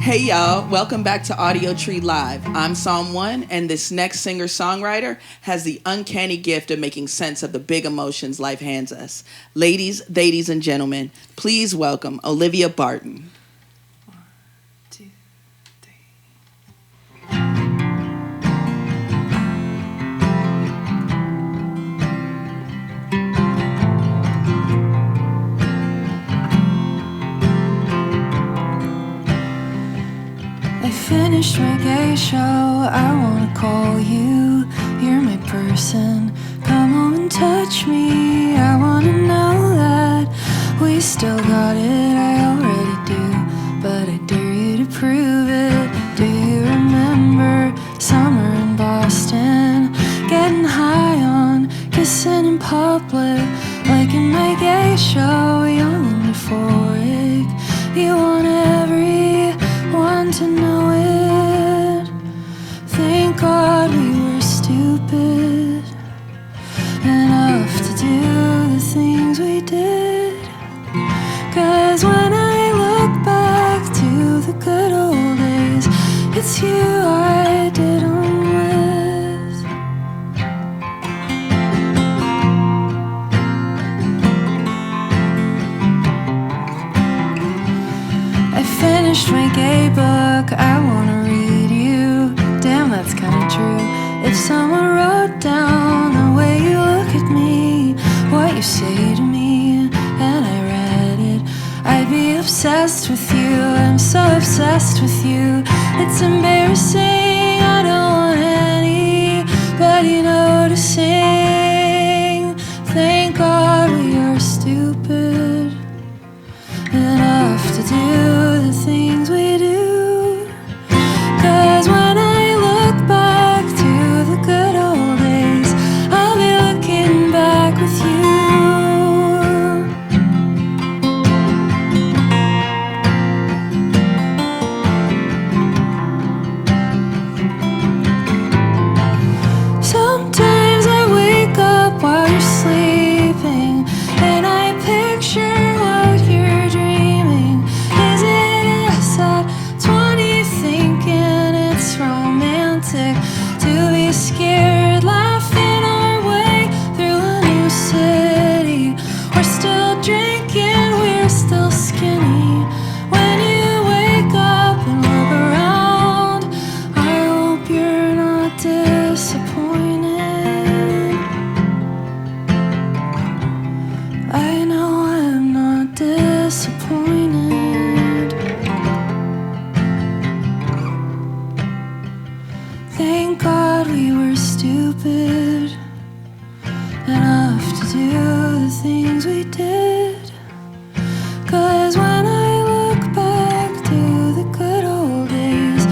Hey y'all, welcome back to Audiotree Live. I'm Psalm 1, and this next singer-songwriter has the uncanny gift of making sense of the big emotions life hands us. Ladies, and gentlemen, please welcome Olivia Barton. 1, 2, 3. I finished my gay show, I wanna call you. You're my person, come home and touch me. I wanna know that we still got it. I already do, but I dare you to prove it. Do you remember summer in Boston? Getting high on kissing in public, like in my gay show, young and euphoric. You want everyone to know it. Thank God we were stupid enough to do the things we did. 'Cause when I look back to the good old days, it's you I did 'em with. I finished my gay book, I wanna read you. Damn, that's kinda true. If someone wrote down the way you look at me, what you say to me, and I read it, I'd be obsessed with you. I'm so obsessed with you. It's embarrassing, I don't want anybody noticing. Thank God we are stupid enough to do the things we do. 'Cause when I look back to the good old days, I'll be looking back with you. Sometimes I wake up while you're sleeping, and I picture what you're dreaming. Is it us at 20 thinking it's romantic to be scared, laughing our way through a new city? We're still drinking, we're still skinny. When you wake up and look around, I hope you're not disappointed. I know I'm not disappointed. Thank God we were stupid enough to do the things we did. 'Cause when I look back to the good old days,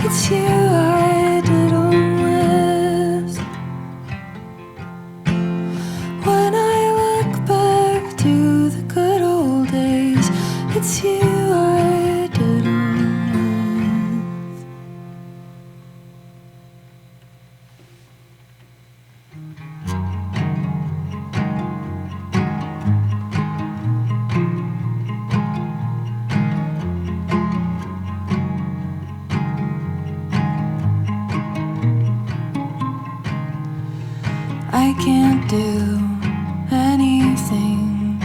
it's you I did 'em with. When I look back to the good old days, it's you I did 'em with. I can't do anything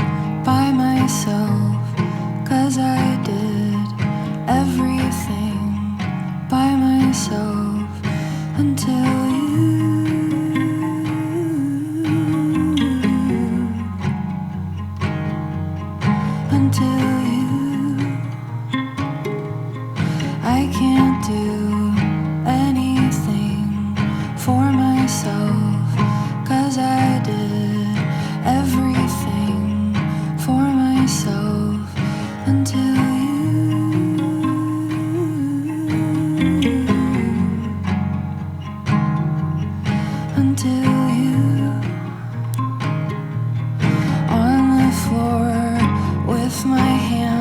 by myself, 'cause I did everything by myself until you. Until you. I can't do anything for myself, 'cause I did everything for myself until you. Until you. On the floor with my hand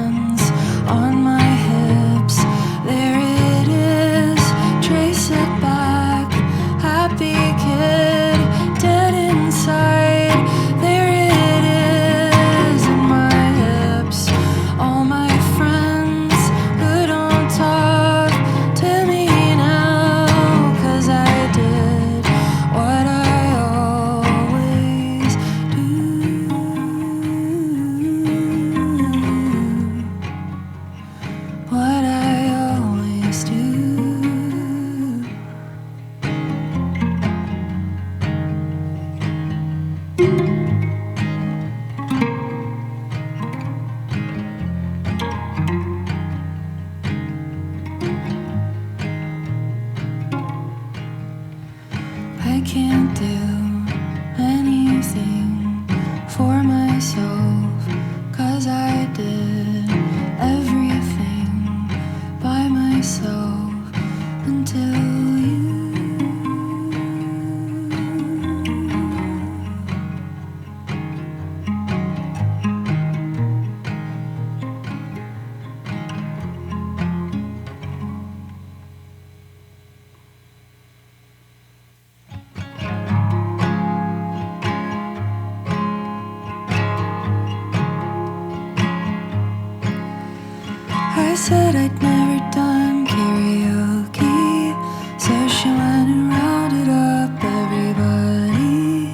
She said I'd never done karaoke, so she went and rounded up everybody.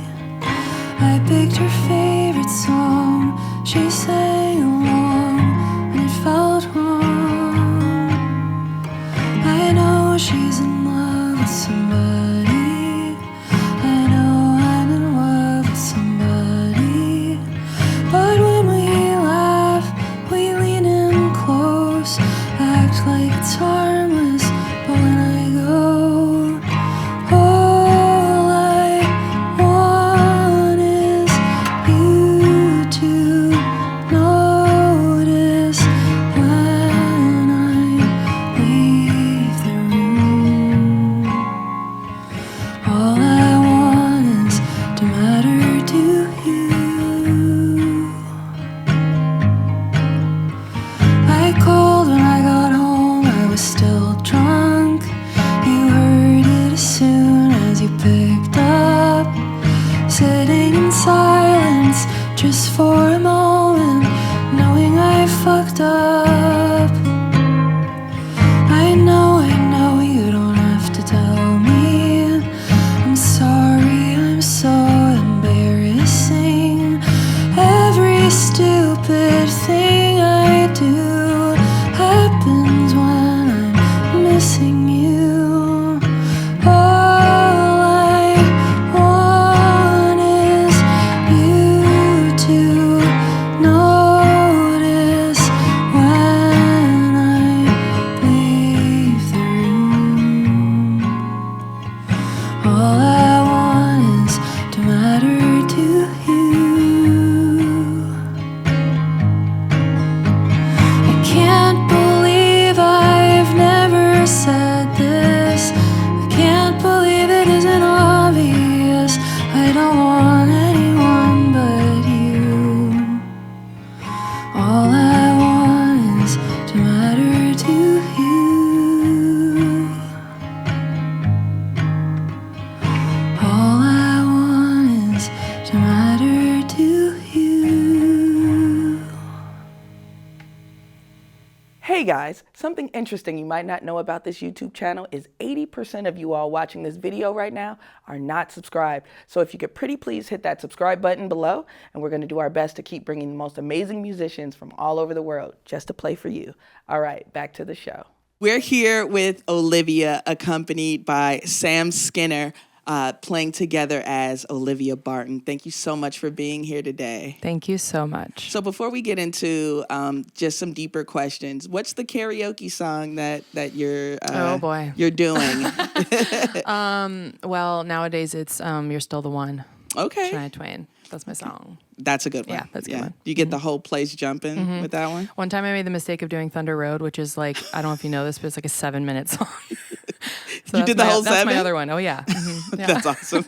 I picked her favorite song, she sang along, and it felt wrong. I know she's in love with somebody, I know I'm in love with somebody, but when we laugh, we lean in close, act like it's harmless, but when I go, all I want is you to notice when I leave the room. All I want is to matter to you. I called when I got home, I was still drunk. You heard it as soon as you picked up. Sitting in silence just for a moment, knowing I fucked up. I know you don't have to tell me. I'm sorry, I'm so embarrassing. Every stupid thing I do happens when I'm missing you. All I want is you to notice when I leave the room. All I want is to matter to you. I can't believe I've never said this. I can't believe it isn't obvious. I don't want anyone but you. All I want is to matter to you. All I want is to matter to you. Hey guys, something interesting you might not know about this YouTube channel is 80% of you all watching this video right now are not subscribed. So if you could pretty please hit that subscribe button below, and we're going to do our best to keep bringing the most amazing musicians from all over the world just to play for you. All right, back to the show. We're here with Olivia, accompanied by Sam Skinner, playing together as Olivia Barton. Thank you so much for being here today. Thank you so much. So before we get into just some deeper questions, what's the karaoke song that you're Oh, boy. you're doing? Well, nowadays it's You're Still the One. Okay, Shania Twain. That's my song. that's a good one. Yeah, that's a good one. You get the whole place jumping with that one. One time I made the mistake of doing Thunder Road, which is like, I don't know if you know this, but it's like a 7-minute song. So You did the whole That's 7? my other one. Oh, yeah. Mhm. Yeah. That's awesome.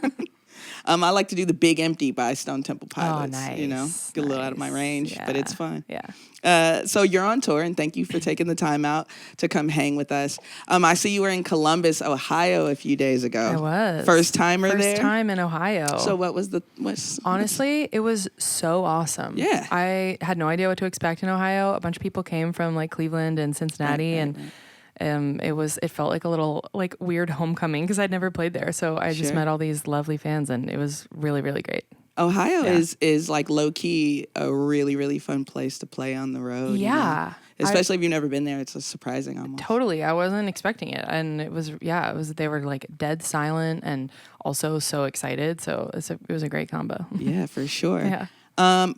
I like to do the Big Empty by Stone Temple Pilots. nice, You know, get a little out of my range, but it's fun. Yeah. So you're on tour, and thank you for taking the time out to come hang with us. I see you were in Columbus, Ohio a few days ago. I was. First timer there? First time in Ohio. So what's Honestly, it was so awesome. Yeah. I had no idea what to expect in Ohio. A bunch of people came from like Cleveland and Cincinnati, and it felt like a little like weird homecoming because I'd never played there. So I just met all these lovely fans, and it was really, really great. Ohio is like low key a really, really fun place to play on the road. Yeah. You know? Especially if you've never been there, it's a surprising almost. Totally. I wasn't expecting it. And it was, they were like dead silent and also so excited. So it was a great combo. Yeah, for sure. Yeah.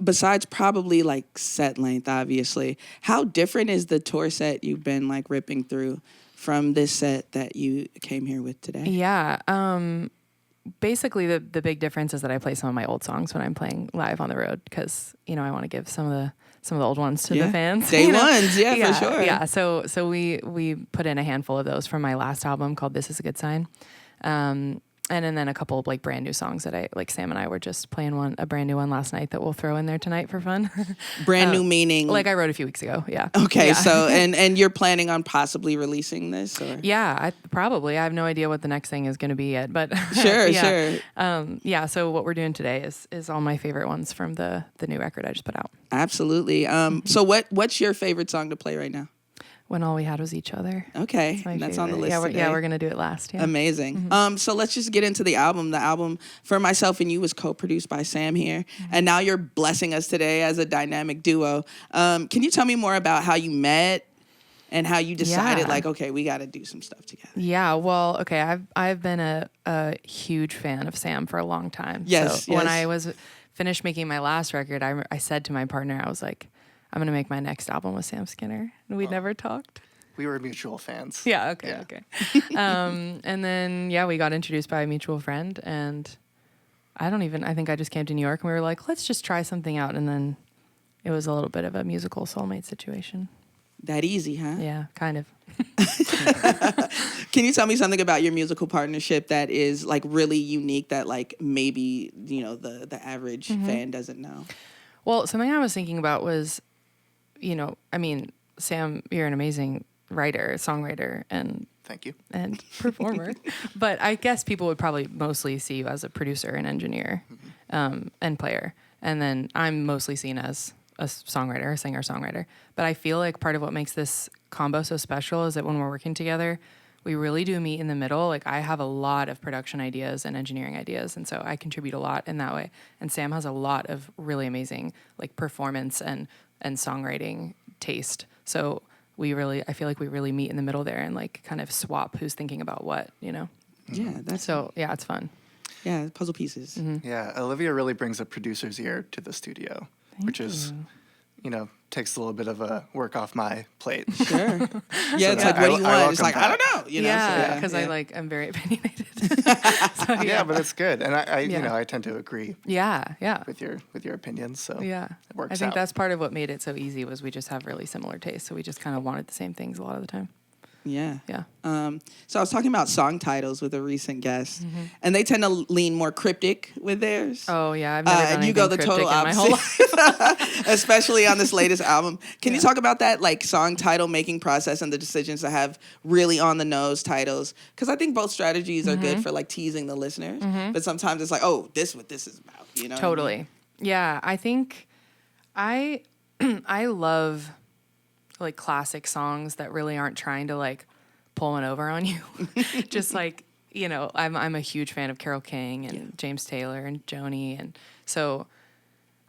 Besides probably like set length, obviously, how different is the tour set you've been like ripping through from this set that you came here with today? Yeah. Basically the big difference is that I play some of my old songs when I'm playing live on the road because, you know, I want to give some of the old ones to the fans. Day you know? ones, for sure. Yeah. So we put in a handful of those from my last album called This Is a Good Sign. And then a couple of like brand new songs that Sam and I were just playing a brand new one last night that we'll throw in there tonight for fun. Brand new meaning? Like I wrote a few weeks ago. Yeah. Okay. Yeah. So, and you're planning on possibly releasing this? Or? Yeah, I have no idea what the next thing is going to be yet, but Sure. So what we're doing today is all my favorite ones from the new record I just put out. Absolutely. So what's your favorite song to play right now? When All We Had Was Each Other. Okay, that's on the list today. We're gonna do it last. Yeah. Amazing. So let's just get into the album. The album For Myself and You was co-produced by Sam here, and now you're blessing us today as a dynamic duo. Can you tell me more about how you met and how you decided, like, okay, we got to do some stuff together? Yeah. Well, okay. I've been a huge fan of Sam for a long time. Yes. When I was finished making my last record, I said to my partner, I was like, I'm going to make my next album with Sam Skinner. And we never talked. We were mutual fans. Yeah, okay. And then, we got introduced by a mutual friend. And I think I just came to New York and we were like, let's just try something out. And then it was a little bit of a musical soulmate situation. That easy, huh? Yeah, kind of. Can you tell me something about your musical partnership that is like really unique that like maybe, the average fan doesn't know? Well, something I was thinking about was, Sam, you're an amazing writer, songwriter, and thank you, and performer. But I guess people would probably mostly see you as a producer and engineer, and player. And then I'm mostly seen as a songwriter, a singer-songwriter. But I feel like part of what makes this combo so special is that when we're working together, we really do meet in the middle. Like I have a lot of production ideas and engineering ideas, and so I contribute a lot in that way. And Sam has a lot of really amazing like performance and songwriting taste. So I feel like we really meet in the middle there and like kind of swap who's thinking about what, Yeah, it's fun. Yeah, puzzle pieces. Mm-hmm. Yeah, Olivia really brings a producer's ear to the studio, which is, takes a little bit of a work off my plate. Sure. Yeah, it's like, what do you want? It's like, I don't know. Because I'm very opinionated. But it's good. And I tend to agree. Yeah. With your opinions. So it works I think out. that's part of what made it so easy was we just have really similar tastes. So we just kind of wanted the same things a lot of the time. Yeah. Yeah. So I was talking about song titles with a recent guest, and they tend to lean more cryptic with theirs. Oh, yeah. I've never done and you go the total opposite, in my whole life. especially on this latest album. Can you talk about that, like, song title making process and the decisions to have really on-the-nose titles? Because I think both strategies are good for, like, teasing the listeners, but sometimes it's like, oh, this is what this is about, Totally. What I mean? Yeah, I think I love like classic songs that really aren't trying to like pull one over on you. Just like, I'm a huge fan of Carole King and James Taylor and Joni. And so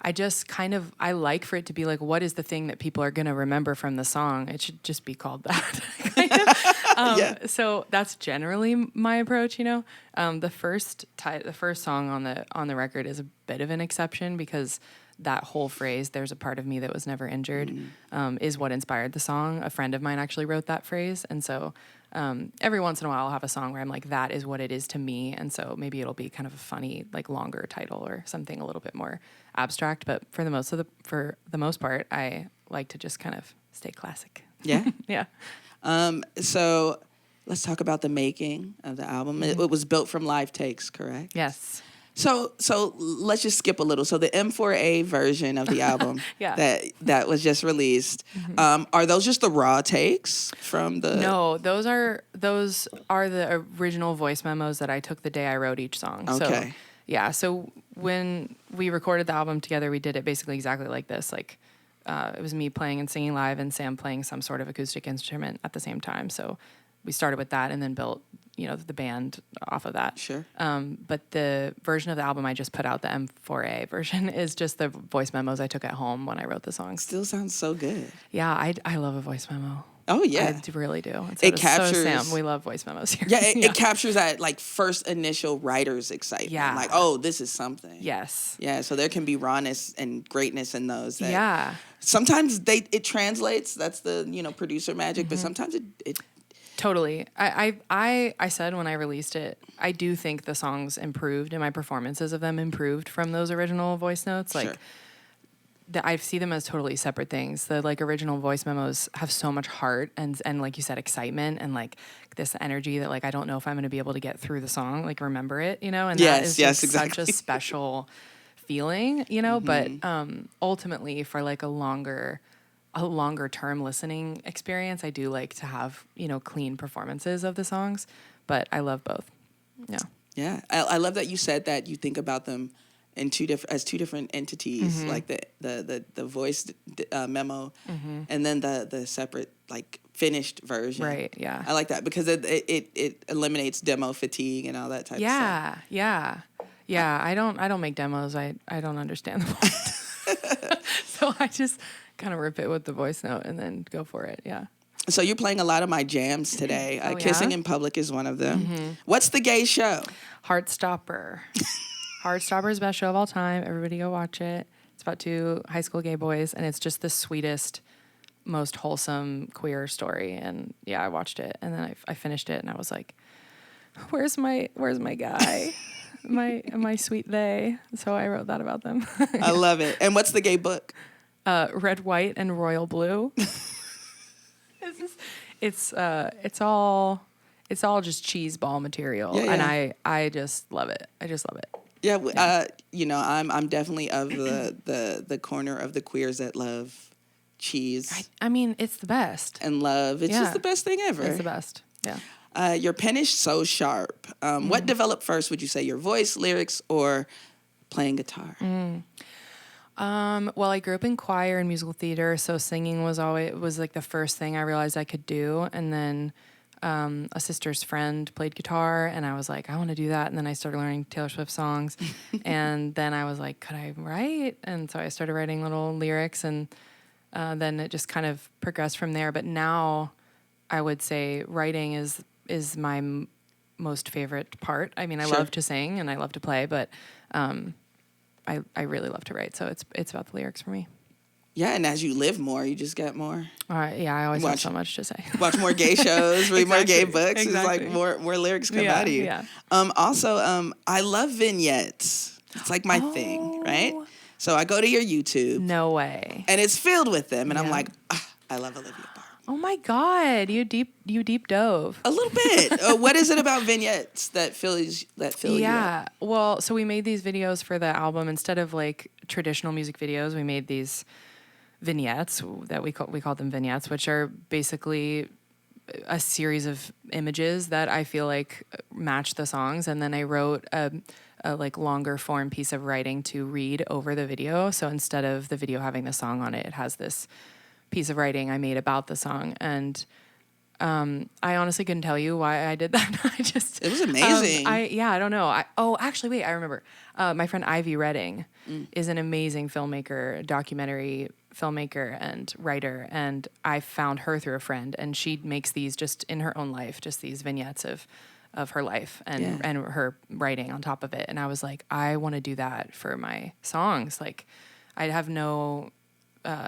I just I like for it to be like, what is the thing that people are going to remember from the song? It should just be called that. So that's generally my approach, The first song on the record is a bit of an exception because that whole phrase, "there's a part of me that was never injured," is what inspired the song. A friend of mine actually wrote that phrase. And so every once in a while I'll have a song where I'm like, that is what it is to me. And so maybe it'll be kind of a funny, like longer title or something a little bit more abstract. But for the most part, I like to just kind of stay classic. Yeah. Yeah. So let's talk about the making of the album. It was built from live takes, correct? Yes. So let's just skip a little. So the M4A version of the album that was just released, are those just the raw takes from the? No, those are the original voice memos that I took the day I wrote each song. Okay. So when we recorded the album together, we did it basically exactly like this. Like it was me playing and singing live and Sam playing some sort of acoustic instrument at the same time. So we started with that and then built the band off of that. Sure. But the version of the album I just put out, the M4A version, is just the voice memos I took at home when I wrote the songs. Still sounds so good. Yeah, I love a voice memo. Oh, yeah. I really do. And it captures... So Sam, we love voice memos here. Yeah, it captures that, like, first initial writer's excitement. Yeah. Like, oh, this is something. Yes. Yeah, so there can be rawness and greatness in those. That sometimes it translates. That's the, producer magic, but sometimes it Totally. I said when I released it, I do think the songs improved and my performances of them improved from those original voice notes. Like, I see them as totally separate things. The like original voice memos have so much heart and like you said, excitement and like this energy that like I don't know if I'm going to be able to get through the song, like remember it, and that is just exactly. such a special feeling, But ultimately, for like a longer term listening experience, I do like to have, clean performances of the songs, but I love both. Yeah. Yeah. I love that you said that you think about them in two different entities, like the voice memo, and then the separate like finished version. Right. Yeah. I like that because it eliminates demo fatigue and all that type of stuff. Yeah. I don't make demos. I don't understand the point. So I just kind of rip it with the voice note and then go for it. Yeah. So you're playing a lot of my jams today. Kissing in Public is one of them. What's the gay show? Heartstopper. Heartstopper is the best show of all time. Everybody go watch it. It's about 2 high school gay boys, and it's just the sweetest, most wholesome queer story. And yeah, I watched it, and then I finished it, and I was like, "Where's my guy? my sweet they?" So I wrote that about them. I love it. And what's the gay book? Red, White, and Royal Blue. It's all just cheese ball material, and I just love it. I just love it. Yeah, I'm definitely of the corner of the queers that love cheese. I mean, it's the best. And love. It's just the best thing ever. It's the best. Yeah. Your pen is so sharp. What developed first, would you say, your voice, lyrics, or playing guitar? Well, I grew up in choir and musical theater, so singing was like the first thing I realized I could do. And then a sister's friend played guitar, and I was like, I want to do that. And then I started learning Taylor Swift songs, and then I was like, could I write? And so I started writing little lyrics, and then it just kind of progressed from there. But now I would say writing is my most favorite part. I mean, I love to sing and I love to play, but I really love to write. So it's about the lyrics for me. Yeah, and as you live more, you just get more. I always have so much to say. Watch more gay shows, read more gay books. It's like more lyrics come out of you. Yeah. Also, I love vignettes. It's like my thing, right? So I go to your YouTube. No way. And it's filled with them, and I'm like, I love Olivia Barton. Oh my God, you deep dove. A little bit. What is it about vignettes that fill you up? Yeah. Well, so we made these videos for the album. Instead of like traditional music videos, we made these vignettes that we call them vignettes, which are basically a series of images that I feel like match the songs. And then I wrote a like longer form piece of writing to read over the video. So instead of the video having the song on it, it has this piece of writing I made about the song. And I honestly couldn't tell you why I did that. It was amazing. I don't know. Actually, wait, I remember. My friend Ivy Redding is an amazing filmmaker, documentary filmmaker and writer. And I found her through a friend, and she makes these just in her own life, just these vignettes of her life and her writing on top of it. And I was like, I want to do that for my songs. Like, I have no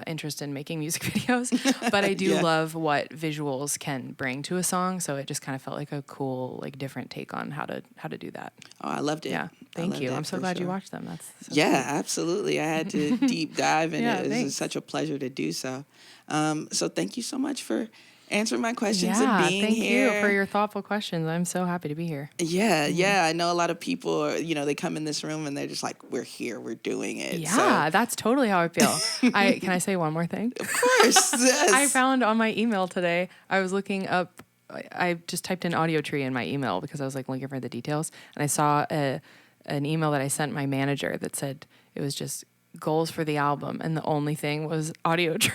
interest in making music videos, but I do love what visuals can bring to a song. So it just kind of felt like a cool, like different take on how to do that. Oh, I loved it. Yeah, thank you. I'm so glad you watched them. That's so cool. Absolutely. I had to deep dive in it. It was such a pleasure to do so. So thank you so much for answering my questions and being here. Thank you for your thoughtful questions. I'm so happy to be here. Yeah. I know a lot of people, they come in this room and they're just like, we're here, we're doing it. Yeah, that's totally how I feel. Can I say one more thing? Of course, yes. I found on my email today, I was looking up, I just typed in Audiotree in my email because I was like looking for the details. And I saw an email that I sent my manager that said it was just goals for the album. And the only thing was Audiotree.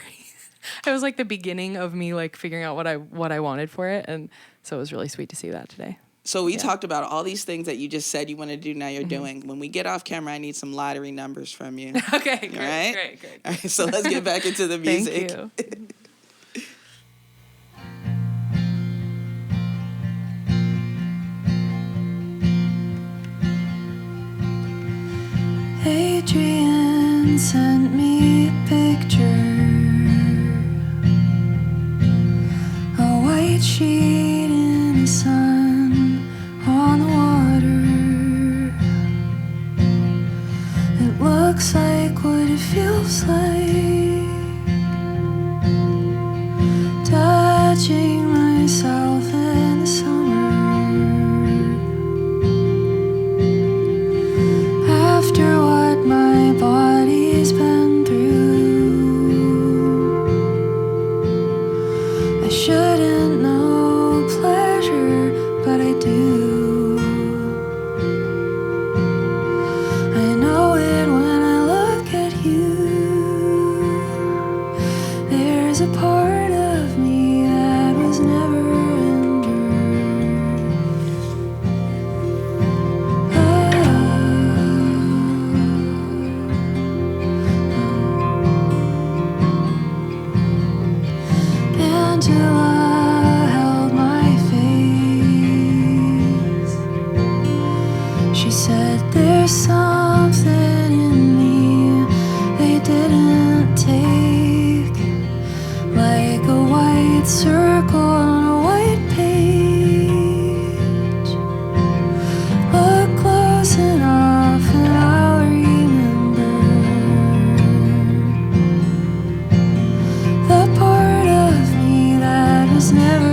It was like the beginning of me like figuring out what I wanted for it, and so it was really sweet to see that today. So we talked about all these things that you just said you want to do, now you're doing. When we get off camera, I need some lottery numbers from you. Okay, great, all right? Great. All right, so let's get back into the music. Thank you. Adrian sent me a picture, a white sheet in the sun on the water. It looks like what it feels like, touching myself in the summer. After what my body's been through, a part of me that was never until I held my face. She said, there's something in me they didn't take, like a white circle on a white page. Look close enough and I'll remember the part of me that was never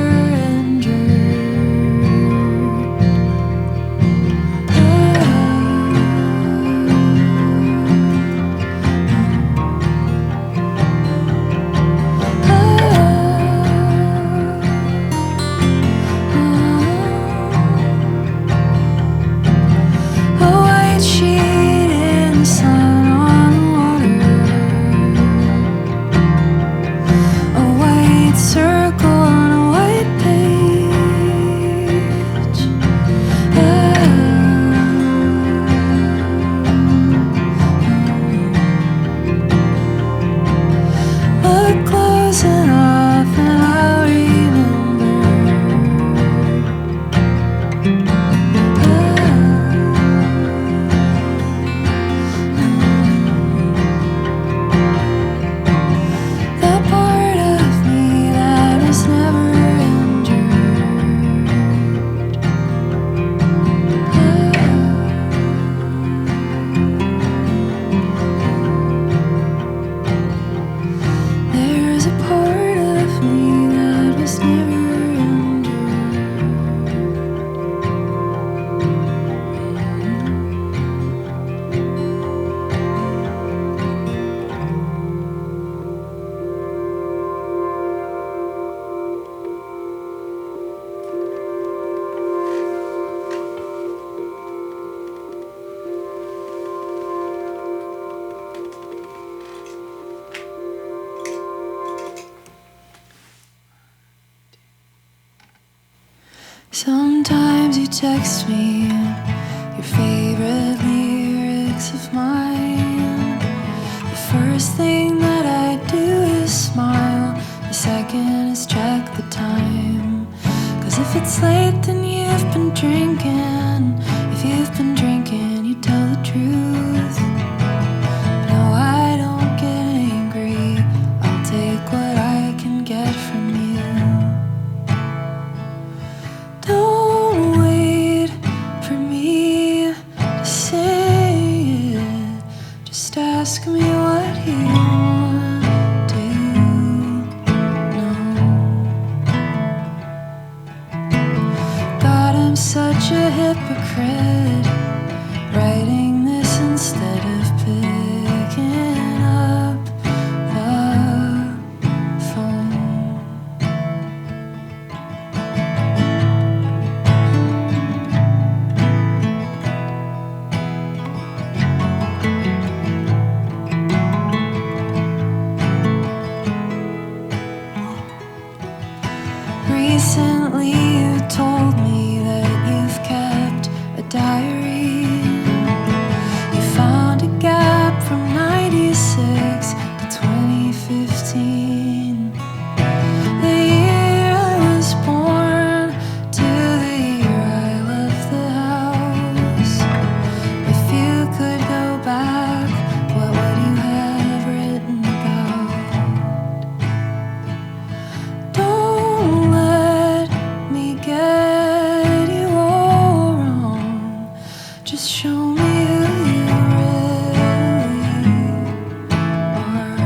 Sometimes you text me your favorite lyrics of mine. The first thing that I do is smile. The second is check the time. 'Cause if it's late then you've been drinking. If you've been drinking you tell the truth. No, I don't get angry. I'll take what I can get from you. Don't wait for me to say it. Just ask me what you want to know. God, I'm such a hypocrite, writing this instead of picking up the phone. Recently you told me that you've kept a diary. You found a gap from 96 to 2015. The year I was born to the year I left the house. If you could go back, what would you have written about? Don't let me get you all wrong. Just show me who you really are.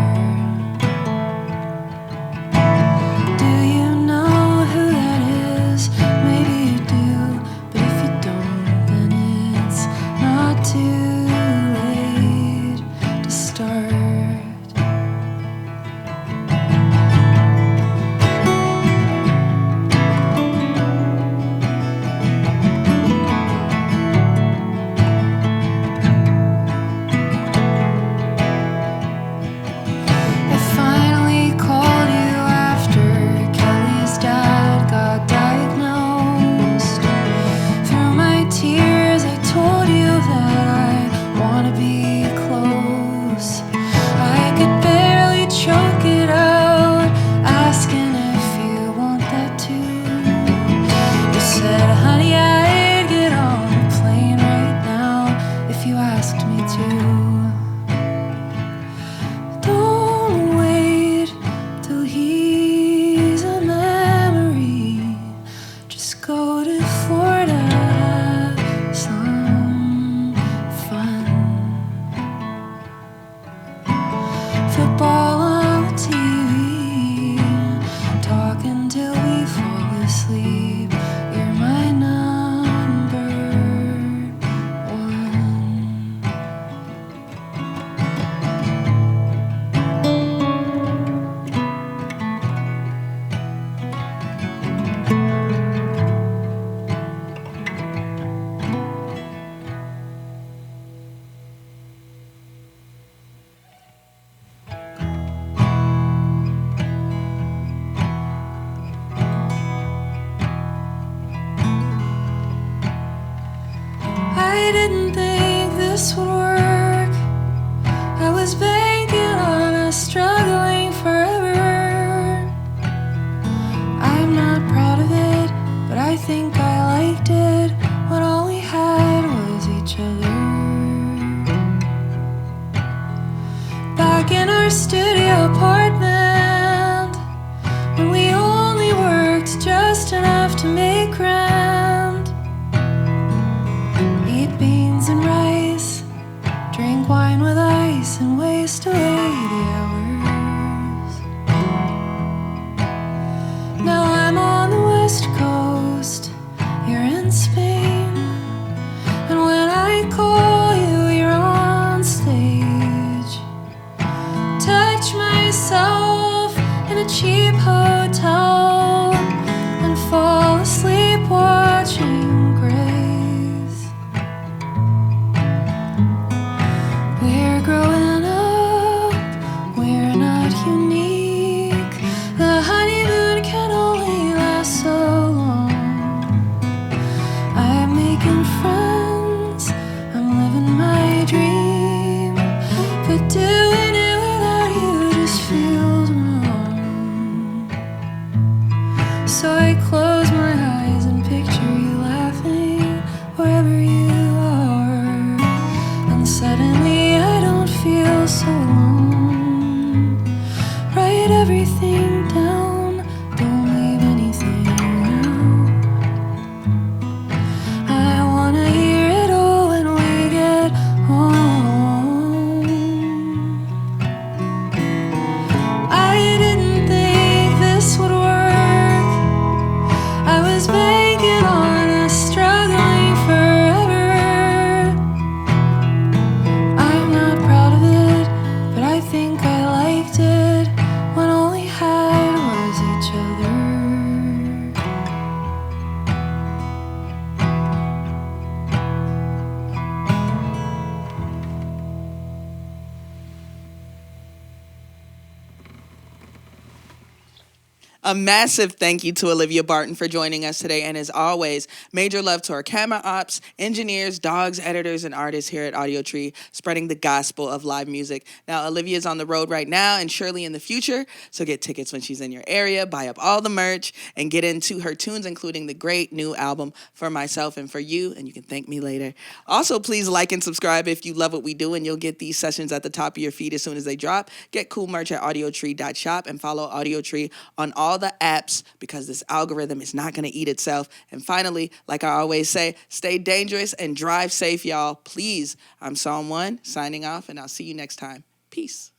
a cheap hotel and fall asleep watching Grace. We're growing up, we're not unique. The honeymoon can only last so long. I'm making friends, I'm living my dream, but doing it without you just feels wrong. So I close my eyes and picture you laughing wherever you are, and suddenly I don't feel so alone. Write everything down, don't leave anything out. I wanna hear it all when we get home. I didn't think this would work. I was banking on us struggling forever. I'm not proud of it, but I think I liked it when all we had was each other. A massive thank you to Olivia Barton for joining us today. And as always, major love to our camera ops, engineers, dogs, editors, and artists here at Audiotree, spreading the gospel of live music. Now, Olivia's on the road right now and surely in the future. So get tickets when she's in your area, buy up all the merch, and get into her tunes, including the great new album For Myself and For You. And you can thank me later. Also, please like and subscribe if you love what we do, and you'll get these sessions at the top of your feed as soon as they drop. Get cool merch at audiotree.shop and follow Audiotree on all the apps, because this algorithm is not going to eat itself. And finally, like I always say, stay dangerous and drive safe, y'all. Please. I'm Psalm 1 signing off, and I'll see you next time. Peace.